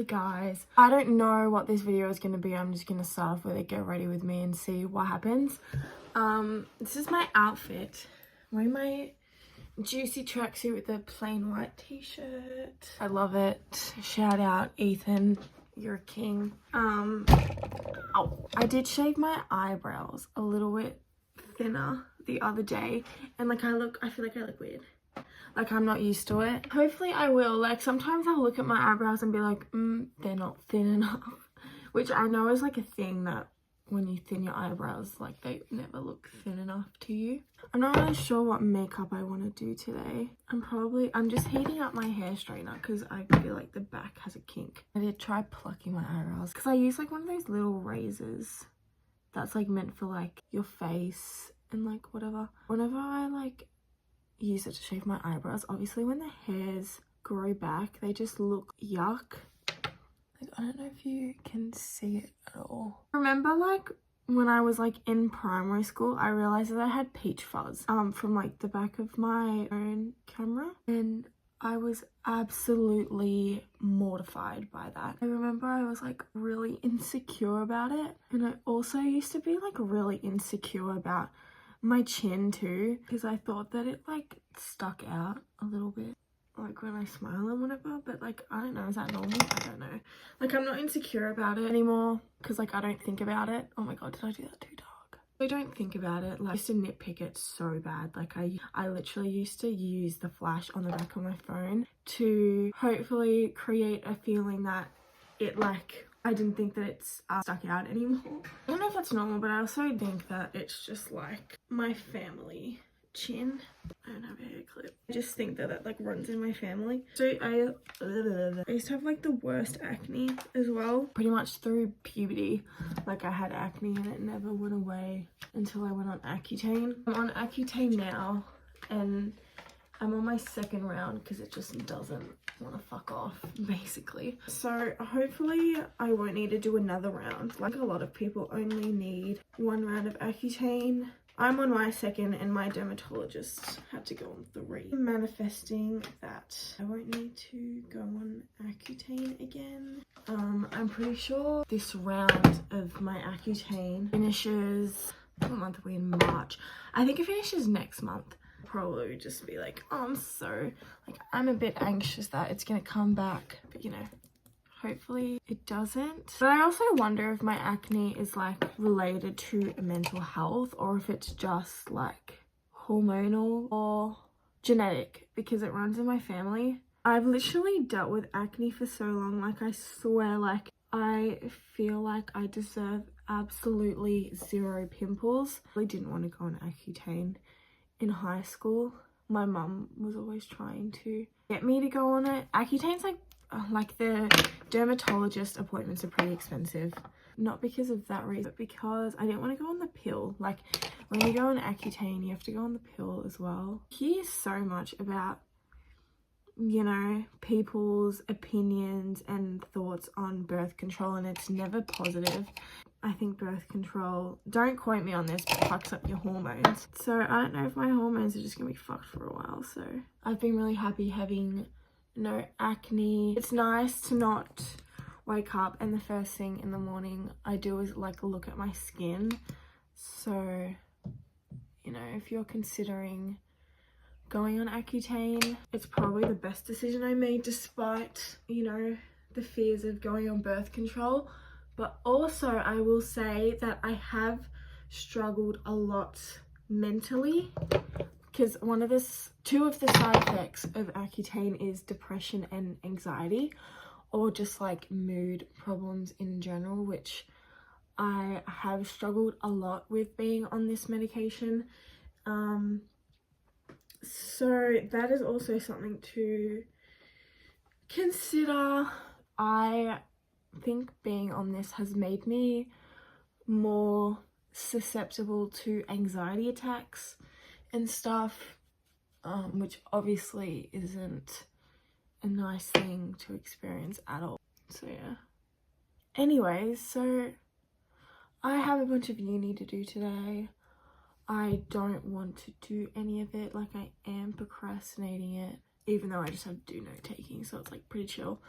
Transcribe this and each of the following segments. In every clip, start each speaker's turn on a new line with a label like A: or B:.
A: Hey guys, I don't know what this video is going to be. I'm just going to start off with it, get ready with me and see what happens. This is my outfit. I'm wearing my juicy tracksuit with a plain white t-shirt. I love it. Shout out Ethan, you're a king. I did shave my eyebrows a little bit thinner the other day, and like I feel like I look weird. Like, I'm not used to it. Hopefully I will. Like, sometimes I'll look at my eyebrows and be like, they're not thin enough. Which I know is like a thing that when you thin your eyebrows, like, they never look thin enough to you. I'm not really sure what makeup I want to do today. I'm just heating up my hair straightener because I feel like the back has a kink. I did try plucking my eyebrows because I use like one of those little razors that's like meant for like your face and like whatever. Whenever I like use it to shave my eyebrows, obviously when the hairs grow back they just look yuck. Like, I don't know if you can see it at all. Remember like when I was like in primary school, I realized that I had peach fuzz from like the back of my own camera, and I was absolutely mortified by that. I remember I was like really insecure about it, and I also used to be like really insecure about my chin too, because I thought that it like stuck out a little bit like when I smile and whatever, but like I don't know, is that normal? I don't know. Like, I'm not insecure about it anymore because like I don't think about it. Oh my god, did I do that too dark? I don't think about it. Like, I used to nitpick it so bad. Like I literally used to use the flash on the back of my phone to hopefully create a feeling that it like I didn't think that it's stuck out anymore. I don't know if that's normal, but I also think that it's just like my family chin. I don't have a hair clip. I just think that it like runs in my family. So I used to have like the worst acne as well. Pretty much through puberty, like I had acne and it never went away until I went on Accutane. I'm on Accutane now and I'm on my second round because it just doesn't want to fuck off, basically. So hopefully I won't need to do another round. Like, a lot of people only need one round of Accutane. I'm on my second and my dermatologist had to go on 3. I'm manifesting that I won't need to go on Accutane again. I'm pretty sure this round of my Accutane finishes, what month are we in? March. I think it finishes next month. Probably just be like, oh, I'm a bit anxious that it's gonna come back, but you know, hopefully it doesn't. But I also wonder if my acne is like related to mental health or if it's just like hormonal or genetic, because it runs in my family. I've literally dealt with acne for so long, like I swear, like I feel like I deserve absolutely 0 pimples. I really didn't want to go on Accutane in high school. My mum was always trying to get me to go on it. Accutane's like the dermatologist appointments are pretty expensive. Not because of that reason, but because I didn't want to go on the pill. Like, when you go on Accutane, you have to go on the pill as well. I hear so much about, you know, people's opinions and thoughts on birth control, and it's never positive. I think birth control, don't quote me on this, but fucks up your hormones. So I don't know if my hormones are just gonna be fucked for a while. So I've been really happy having no acne. It's nice to not wake up and the first thing in the morning I do is like look at my skin. So, you know, if you're considering going on Accutane, it's probably the best decision I made, despite, you know, the fears of going on birth control. But also I will say that I have struggled a lot mentally, because two of the side effects of Accutane is depression and anxiety, or just like mood problems in general, which I have struggled a lot with being on this medication. So that is also something to consider. I think being on this has made me more susceptible to anxiety attacks and stuff, which obviously isn't a nice thing to experience at all. So yeah. Anyways, so I have a bunch of uni to do today. I don't want to do any of it. Like, I am procrastinating it even though I just have to do note taking, so it's like pretty chill.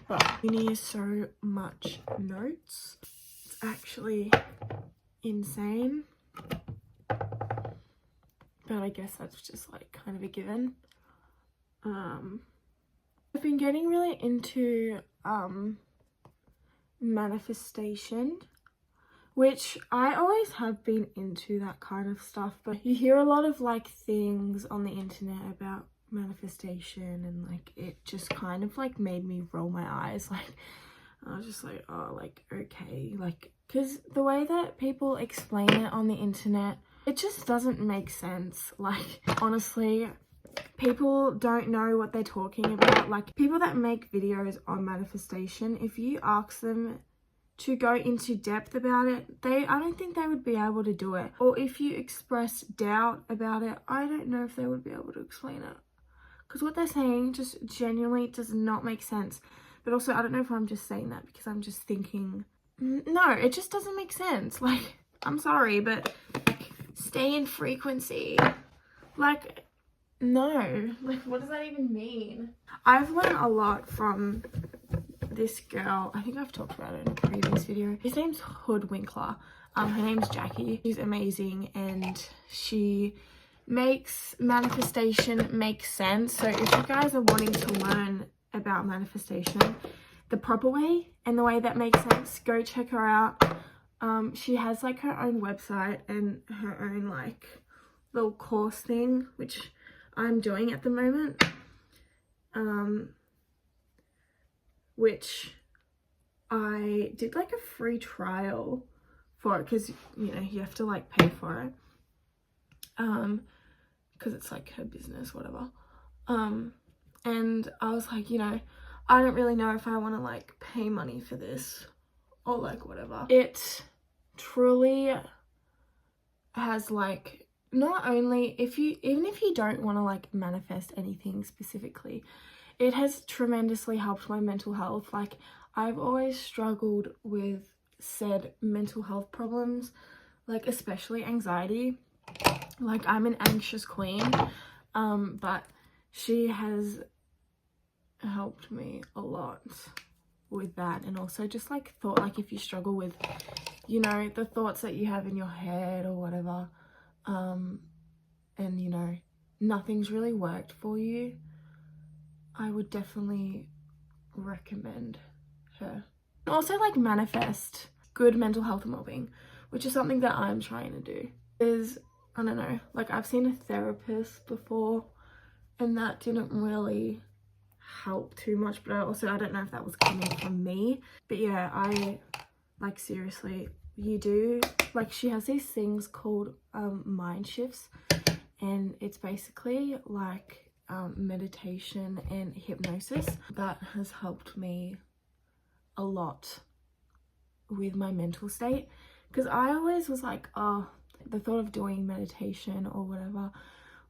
A: But uni is so much notes. It's actually insane. But I guess that's just like kind of a given. I've been getting really into manifestation, which I always have been into that kind of stuff, but you hear a lot of like things on the internet about manifestation, and like it just kind of like made me roll my eyes. Like I was just like, oh, like okay, like because the way that people explain it on the internet, it just doesn't make sense. Like honestly, people don't know what they're talking about. Like people that make videos on manifestation, if you ask them to go into depth about it, I don't think they would be able to do it. Or if you express doubt about it, I don't know if they would be able to explain it, because what they're saying just genuinely does not make sense. But also I don't know if I'm just saying that because I'm just thinking, no, it just doesn't make sense. Like I'm sorry, but stay in frequency, like no, like what does that even mean? I've learned a lot from this girl. I think I've talked about it in a previous video. His name's Hoodwinkler. Her name's Jackie. She's amazing, and she makes manifestation make sense. So if you guys are wanting to learn about manifestation the proper way and the way that makes sense, go check her out. She has like her own website and her own like little course thing, which I'm doing at the moment, which I did like a free trial for it, because you know you have to like pay for it, because it's like her business, whatever. And I was like, you know, I don't really know if I want to like pay money for this or like whatever. It truly has like, not only even if you don't want to like manifest anything specifically, it has tremendously helped my mental health. Like I've always struggled with said mental health problems, like especially anxiety. Like I'm an anxious queen, but she has helped me a lot with that. And also just like thought, like if you struggle with, you know, the thoughts that you have in your head or whatever, and you know nothing's really worked for you, I would definitely recommend her. Also like manifest good mental health and well-being, which is something that I'm trying to do. Is, I don't know, like I've seen a therapist before and that didn't really help too much, but I don't know if that was coming from me. But yeah, I like seriously, you do, like she has these things called mind shifts, and it's basically like meditation and hypnosis that has helped me a lot with my mental state, because I always was like, oh, the thought of doing meditation or whatever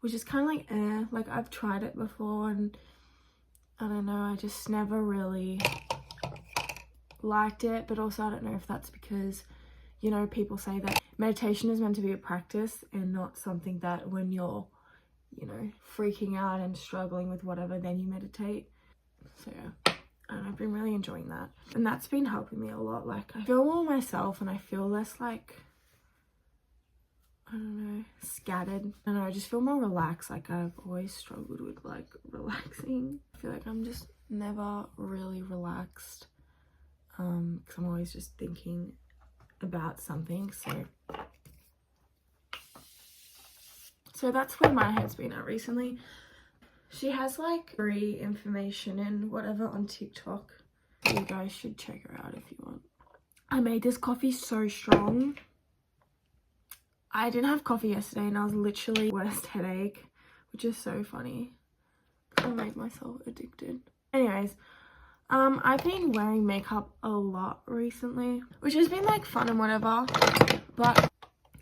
A: was just kind of like like I've tried it before and I don't know, I just never really liked it. But also I don't know if that's because, you know, people say that meditation is meant to be a practice and not something that when you're, you know, freaking out and struggling with whatever, then you meditate. So yeah, and I've been really enjoying that, and that's been helping me a lot. Like I feel more myself and I feel less like, I don't know, scattered. I don't know, I just feel more relaxed. Like I've always struggled with like relaxing. I feel like I'm just never really relaxed, because I'm always just thinking about something. So that's where my head's been at recently. She has like free information and whatever on TikTok. You guys should check her out if you want. I made this coffee so strong. I didn't have coffee yesterday and I was literally worst headache, which is so funny. I made myself addicted. Anyways, I've been wearing makeup a lot recently, which has been like fun and whatever, but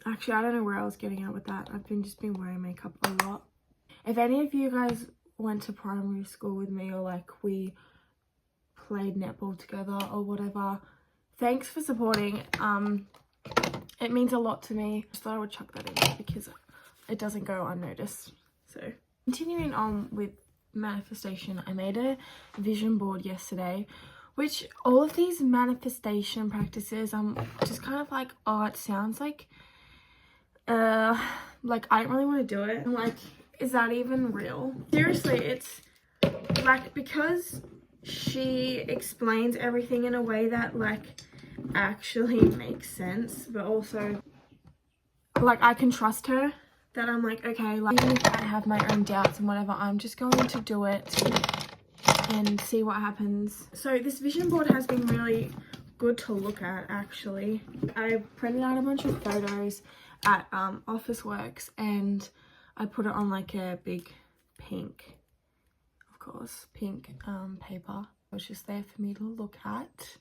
A: actually I don't know where I was getting at with that. I've just been wearing makeup a lot. If any of you guys went to primary school with me, or like we played netball together or whatever, thanks for supporting. It means a lot to me. Just thought I would chuck that in there because it doesn't go unnoticed. So continuing on with manifestation. I made a vision board yesterday, which all of these manifestation practices, I'm just kind of like, oh, it sounds like I don't really want to do it. I'm like, is that even real? Seriously, it's like, because she explains everything in a way that like actually makes sense, but also like I can trust her, that I'm like, okay, like even if I have my own doubts and whatever, I'm just going to do it and see what happens. So this vision board has been really good to look at, actually. I printed out a bunch of photos at Officeworks, and I put it on like a big pink, of course, pink paper. It was just there for me to look at.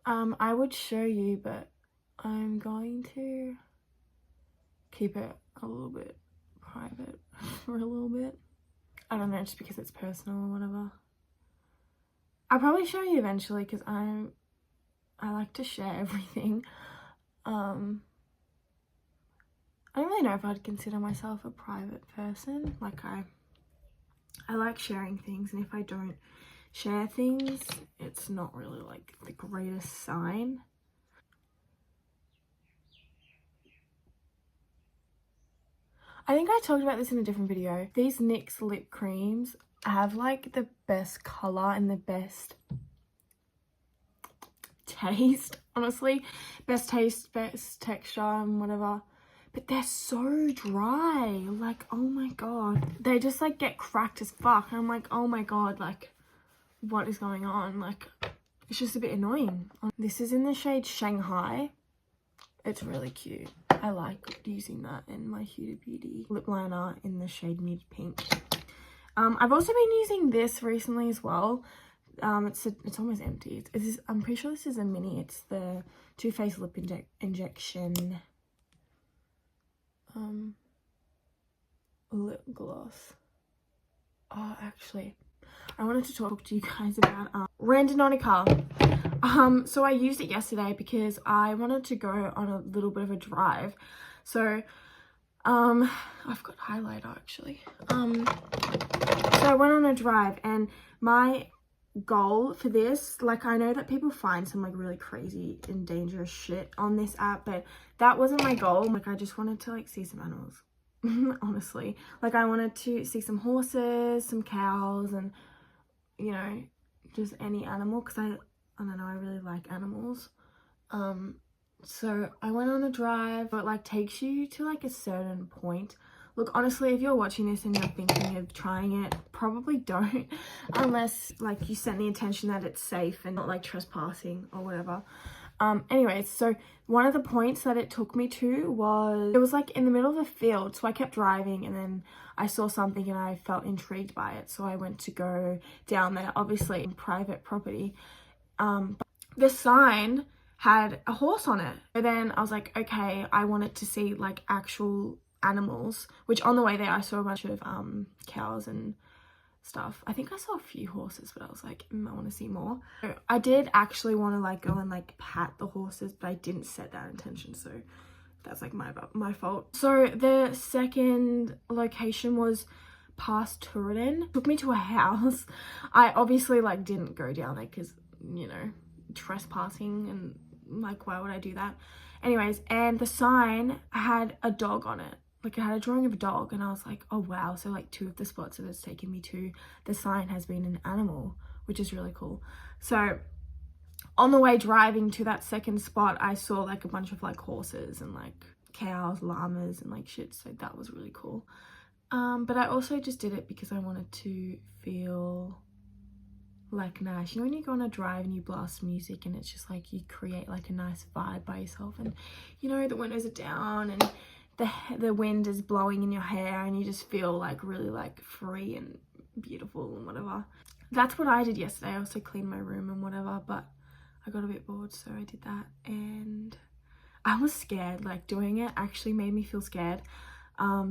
A: I would show you, but I'm going to keep it a little bit private for a little bit. I don't know, just because it's personal or whatever. I'll probably show you eventually, because I like to share everything. I don't really know if I'd consider myself a private person. Like I like sharing things, and if I don't share things, it's not really like the greatest sign. I think I talked about this in a different video. These NYX lip creams have like the best color and the best taste, honestly. Best taste, best texture and whatever. But they're so dry. Like, oh my god. They just like get cracked as fuck. And I'm like, oh my god, like what is going on? Like, it's just a bit annoying. This is in the shade Shanghai. It's really cute. I like using that in my Huda Beauty lip liner in the shade Mid Pink. I've also been using this recently as well. It's almost empty. I'm pretty sure this is a mini. It's the Too Faced Lip Injection lip gloss. Oh, actually, I wanted to talk to you guys about Randonautica. So I used it yesterday because I wanted to go on a little bit of a drive. So I've got highlighter actually. So I went on a drive, and my goal for this, like, I know that people find some like really crazy and dangerous shit on this app, but that wasn't my goal. Like, I just wanted to like see some animals. Honestly, like I wanted to see some horses, some cows, and you know, just any animal, because I don't know, I really like animals. So I went on a drive, but like takes you to like a certain point. Look, honestly, if you're watching this and you're thinking of trying it, probably don't, unless like you set the intention that it's safe and not like trespassing or whatever. Anyways, so one of the points that it took me to was, it was like in the middle of a field, so I kept driving, and then I saw something and I felt intrigued by it, so I went to go down there, obviously in private property. But the sign had a horse on it. So then I was like, okay, I wanted to see like actual animals, which on the way there I saw a bunch of cows and stuff. I think I saw a few horses, but I was like, I want to see more. So I did actually want to like go and like pat the horses, but I didn't set that intention, so that's like my fault. So the second location was past Turin. Took me to a house. I obviously like didn't go down there because, you know, trespassing, and like why would I do that? Anyways, and the sign had a dog on it. Like, it had a drawing of a dog, and I was like, oh wow, so like 2 of the spots that it's taken me to, the sign has been an animal, which is really cool. So on the way driving to that second spot, I saw like a bunch of like horses and like cows, llamas and like shit, so that was really cool. But I also just did it because I wanted to feel like nice. You know when you go on a drive and you blast music and it's just like you create like a nice vibe by yourself, and you know the windows are down and the wind is blowing in your hair and you just feel like really like free and beautiful and whatever. That's what I did yesterday. I also cleaned my room and whatever, but I got a bit bored, so I did that, and I was scared. Like, doing it actually made me feel scared,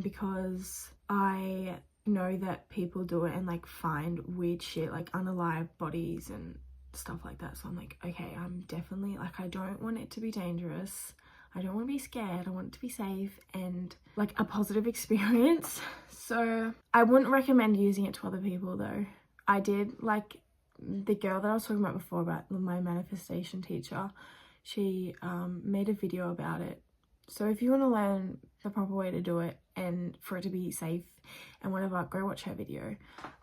A: because I know that people do it and like find weird shit like unalive bodies and stuff like that, so I'm like, okay, I'm definitely like, I don't want it to be dangerous. I don't want to be scared. I want it to be safe and like a positive experience. So I wouldn't recommend using it to other people though. I did, like the girl that I was talking about before, about my manifestation teacher, she made a video about it. So if you want to learn the proper way to do it and for it to be safe and whatever, go watch her video.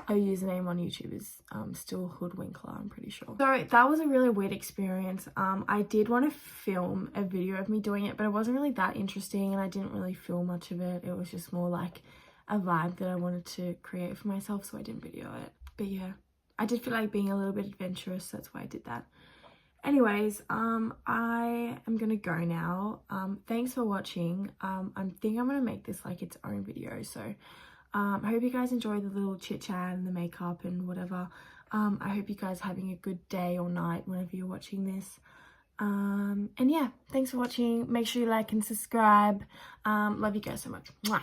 A: Her username on YouTube is still Hoodwinkler, I'm pretty sure. So that was a really weird experience. I did want to film a video of me doing it, but it wasn't really that interesting and I didn't really film much of it. It was just more like a vibe that I wanted to create for myself, so I didn't video it. But yeah, I did feel like being a little bit adventurous, that's why I did that. Anyways, I am gonna go now. Thanks for watching. I think I'm gonna make this like its own video, so I hope you guys enjoy the little chit chat and the makeup and whatever. I hope you guys are having a good day or night whenever you're watching this. And yeah, thanks for watching. Make sure you like and subscribe. Love you guys so much. Mwah.